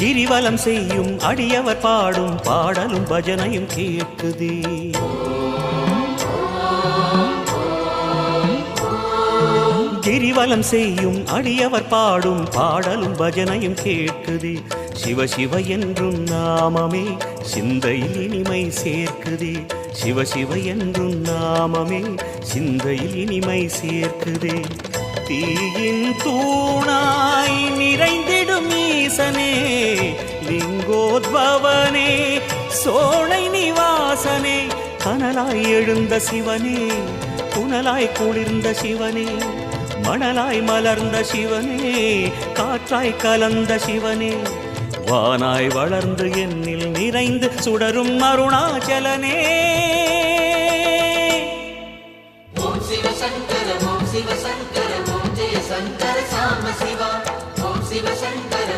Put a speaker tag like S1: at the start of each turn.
S1: கிரிவலம் செய்யும் அடியவர் பாடும் பாடலும் பஜனையும் கேட்குதே. கிரிவலம் செய்யும் அடியவர் பாடும் பாடலும் பஜனையும் கேட்குதே. சிவ சிவ என்றும் நாமமே சிந்தையில் இனிமை சேர்க்குதே. சிவ சிவ என்றும் நாமமே சிந்தையில் இனிமை சேர்க்குதே. தீயின் தூணாய் நிறைந்திடும் ஈசனே, லிங்கோத்பவனே, சோலை நிவாசனே, கனலாய் எழுந்த சிவனே, புனலாய் குளிர்ந்த சிவனே, மணலாய் மலர்ந்த சிவனே, காற்றாய் கலந்த சிவனே, வானாய் வளர்ந்து என்னில் நிறைந்து சுடரும் அருணாச்சலனே.
S2: ஓம் சிவ சங்கர ஓம் சிவ சங்கர ஓம் ஜெய சங்கர சாம சிவா. ஓம் சிவ சங்கர